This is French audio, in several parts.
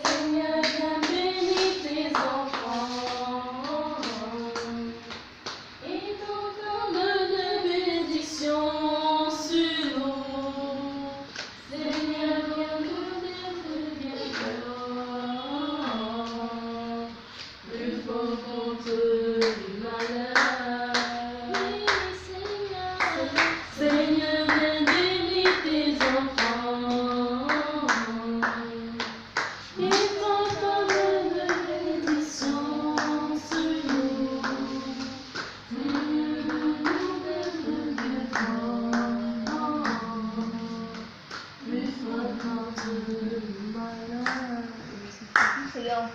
Seigneur, viens bénir tes enfants et ton de bénédiction sur nous. Seigneur, viens nous donner bienfaits, plus fort contre le malheur. Oui, Seigneur, Seigneur, viens bénir tes enfants et ton de bénédiction sur nous. Prions.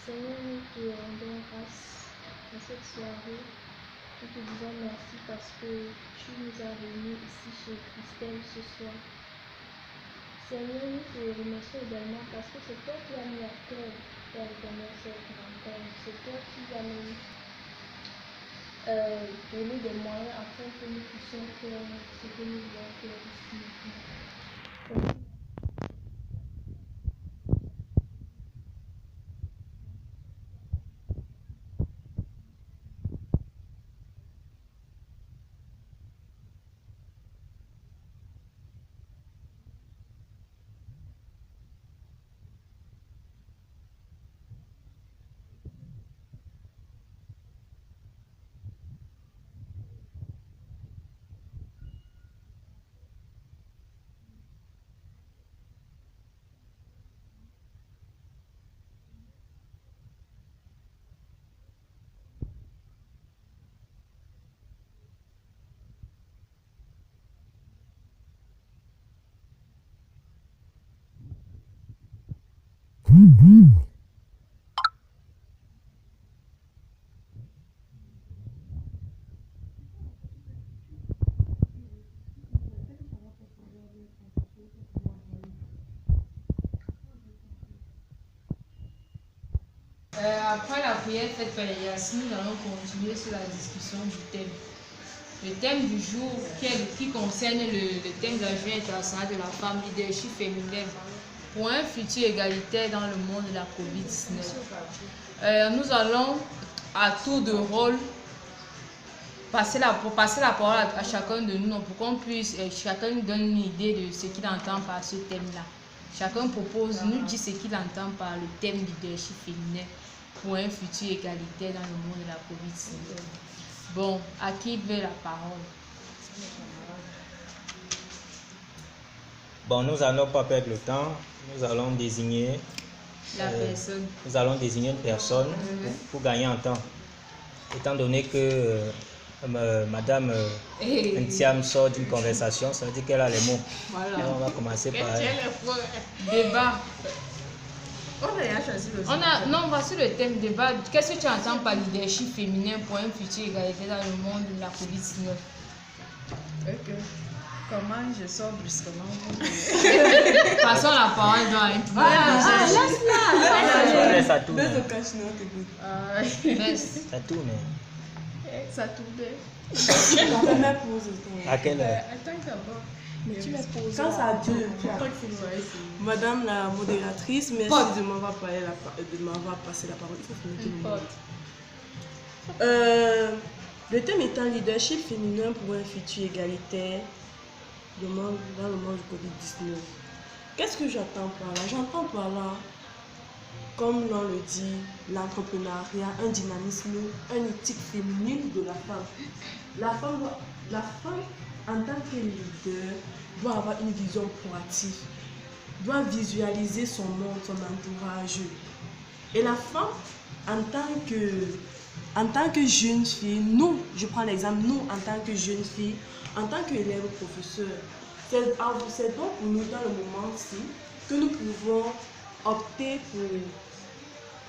Seigneur, nous te rendons grâce à cette soirée. Nous te disons merci parce que tu nous as réunis ici chez Christelle ce soir. Seigneur, nous te remercions également parce que c'est toi qui as mis à cœur d'organiser cette rencontre. C'est toi qui as même donné des moyens afin que nous puissions faire ce que nous voulons faire ici. Après la prière faite par les Yassine, nous allons continuer sur la discussion du thème. Le thème du jour qui concerne le thème de la journée internationale de la femme, leadership féminin pour un futur égalitaire dans le monde de la COVID-19. Nous allons à tour de rôle passer la parole à chacun de nous pour qu'on puisse, chacun nous donne une idée de ce qu'il entend par ce thème-là. Chacun nous dit ce qu'il entend par le thème leadership féminin pour un futur égalitaire dans le monde de la COVID-19. Bon, à qui veut la parole? Bon, nous n'allons pas perdre le temps. Nous allons désigner personne. Nous allons désigner une personne pour gagner en temps. Étant donné que Madame Ntiam sort d'une conversation, ça veut dire qu'elle a les mots. Voilà. Et on va commencer par débat. On a déjà choisi le Non, voici le thème débat. Qu'est-ce que tu entends par leadership féminin pour un futur égalitaire dans le monde de la COVID-19? Ok. Comment je sors brusquement? Passons la parole dans un peu. laisse ça tourne. Ça tourne. Ça tournait. À quelle heure? Attends d'abord. Quand ça dure, Madame la modératrice, merci de m'avoir passé la parole. Le thème étant leadership féminin pour un futur égalitaire dans le monde du Covid-19. Qu'est-ce que j'entends par là? J'entends par là, comme l'on le dit, l'entrepreneuriat, un dynamisme, une éthique féminine de la femme. La femme, en tant que leader, doit avoir une vision proactive, doit visualiser son monde, son entourage. Et la femme, en tant que jeune fille, nous, je prends l'exemple, nous, en tant que jeune fille, en tant qu'élève professeur, c'est donc pour nous, dans le moment-ci, que nous pouvons opter pour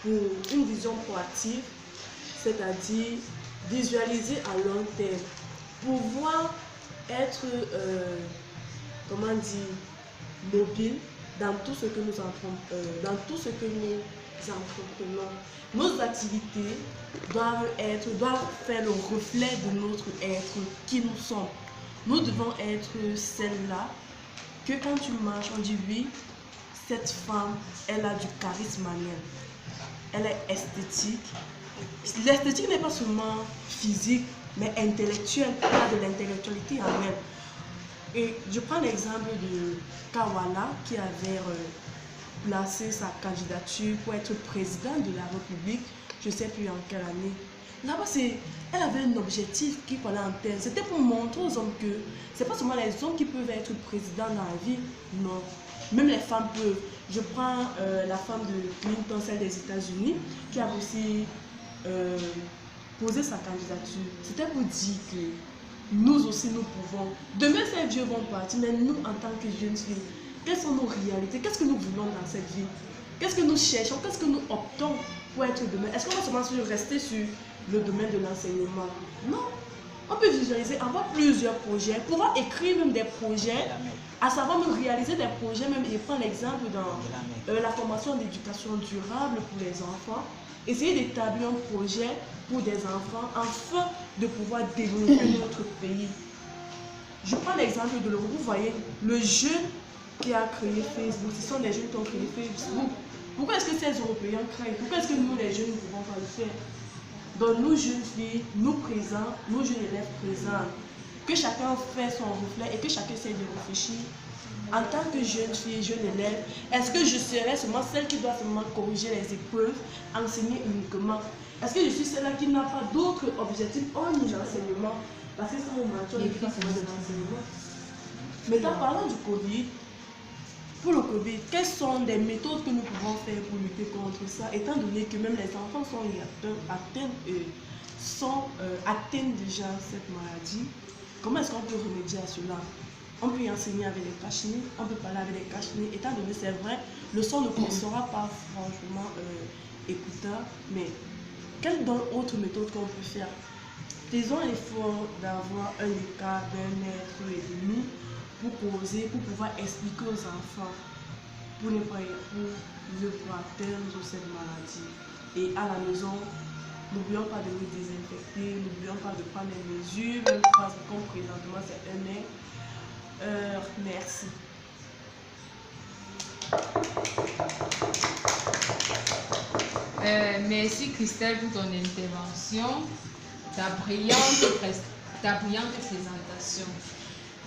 une vision proactive, c'est-à-dire visualiser à long terme, pouvoir être, mobile dans tout ce que nous entreprenons. Nos activités doivent faire le reflet de notre être, qui nous sommes. Nous devons être celle-là que quand tu marches, on dit oui, cette femme, elle a du charisme en elle. Elle est esthétique. L'esthétique n'est pas seulement physique, mais intellectuelle. Elle a de l'intellectualité en elle. Et je prends l'exemple de Kawala qui avait placé sa candidature pour être président de la République, je ne sais plus en quelle année. Là-bas, elle avait un objectif qui fallait en tête. C'était pour montrer aux hommes que ce n'est pas seulement les hommes qui peuvent être présidents dans la vie, non. Même les femmes peuvent. Je prends la femme de Clinton, celle des États-Unis, qui a aussi posé sa candidature. C'était pour dire que nous aussi, nous pouvons. Demain, ces vieux vont partir, mais nous, en tant que jeunes filles, quelles sont nos réalités? Qu'est-ce que nous voulons dans cette vie? Qu'est-ce que nous cherchons? Qu'est-ce que nous optons pour être demain? Est-ce qu'on va seulement rester sur le domaine de l'enseignement? Non. On peut visualiser, avoir plusieurs projets, pouvoir écrire même des projets, à savoir même réaliser des projets, même, et prendre l'exemple dans la formation d'éducation durable pour les enfants, essayer d'établir un projet pour des enfants afin de pouvoir développer notre pays. Je prends l'exemple de l'Europe. Vous voyez, le jeune qui a créé Facebook, ce sont les jeunes qui ont créé Facebook. Pourquoi est-ce que ces Européens créent? Pourquoi est-ce que nous, les jeunes, ne pouvons pas le faire? Donc, nous, jeunes filles, nous présents, nos jeunes élèves présents, que chacun fait son reflet et que chacun essaie de réfléchir. En tant que jeune fille, jeune élève, est-ce que je serai seulement celle qui doit seulement corriger les épreuves, enseigner uniquement? Est-ce que je suis celle-là qui n'a pas d'autres objectifs hors de l'enseignement? Parce que ça, on m'a dit de l'enseignement. Maintenant, parlant du Covid, pour le Covid, quelles sont les méthodes que nous pouvons faire pour lutter contre ça, étant donné que même les enfants sont atteints déjà cette maladie? Comment est-ce qu'on peut remédier à cela? On peut y enseigner avec les cache-nez, on peut parler avec les cache-nez, étant donné c'est vrai, le son ne sera pas franchement écoutant, mais quelle autre méthode qu'on peut faire? Faisons l'effort d'avoir un écart d'1,5 mètre pour causer, pour pouvoir expliquer aux enfants, pour ne pas atteindre cette maladie. Et à la maison, n'oublions pas de nous désinfecter, n'oublions pas de prendre les mesures, même phrase comme présentement c'est 1 mètre. Merci. Merci Christelle pour ton intervention, ta brillante présentation.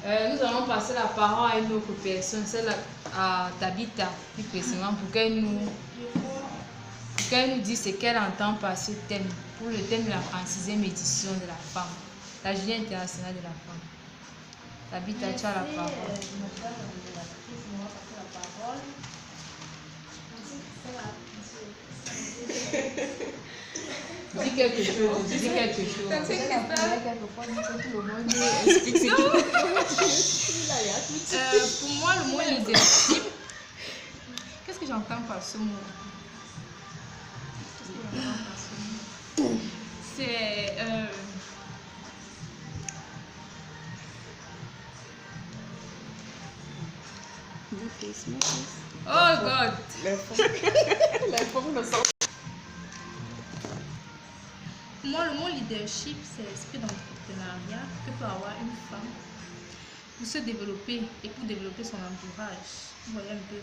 Nous allons passer la parole à une autre personne, celle à Tabitha, plus précisément, pour qu'elle nous dise ce qu'elle entend par ce thème, pour le thème de la 36e édition de la femme, la Journée internationale de la femme. Tabitha, tu as la parole. Dis quelque chose, dis quelque chose. Pour moi, le mot leadership, qu'est-ce que j'entends par ce mot? C'est oh God! Pour moi, le mot leadership, c'est l'esprit d'entrepreneuriat que peut avoir une femme pour se développer et pour développer son entourage. Vous voyez un peu.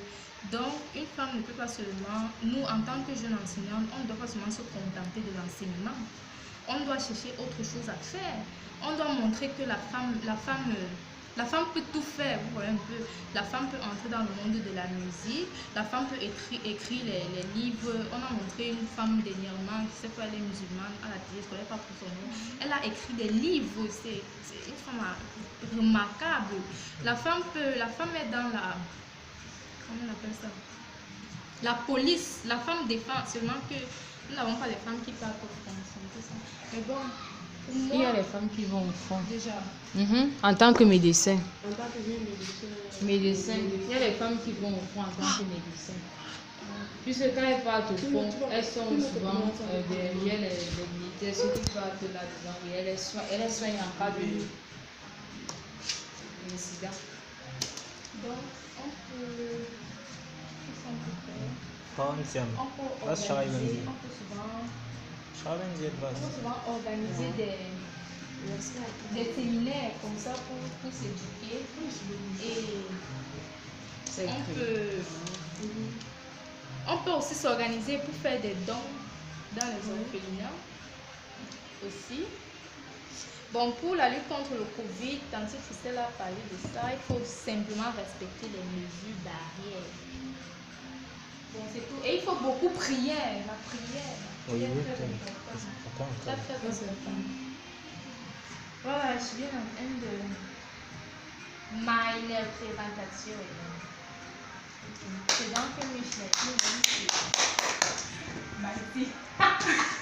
Donc, une femme ne peut pas seulement, nous en tant que jeunes enseignantes, on ne doit pas seulement se contenter de l'enseignement. On doit chercher autre chose à faire. On doit montrer que la femme peut tout faire, vous voyez un peu. La femme peut entrer dans le monde de la musique, la femme peut écrire les livres. On a montré une femme dernièrement, qui sait pas, elle est musulmane, à la télé, je ne connais pas pour son nom. Elle a écrit des livres, c'est une femme remarquable. La femme est dans la... Comment on appelle ça? La police, la femme défend, seulement que nous n'avons pas les femmes qui partent au front, c'est ça. Mais bon... Il y a les femmes qui vont au front. Déjà. En tant que médecin. En tant que médecin. Il y a les femmes qui vont au front en tant que médecin. Puisque quand elles partent au front, elles sont souvent derrière les militaires, ceux qui partent là-dedans, et elles les soignent en cas d'incident. Donc, on peut souvent organiser des séminaires comme ça pour s'éduquer. Et C'est on peut aussi s'organiser pour faire des dons dans les orphelinats aussi. Bon, pour la lutte contre le Covid, Tante Christelle a parlé de ça, il faut simplement respecter les mesures barrières. Bon, c'est tout. Et il faut beaucoup prier, la prière. Oui, oui, Très c'est important. important. Très, très important. Voilà, je suis en train de meine Präsentation. C'est donc que Michel. Merci.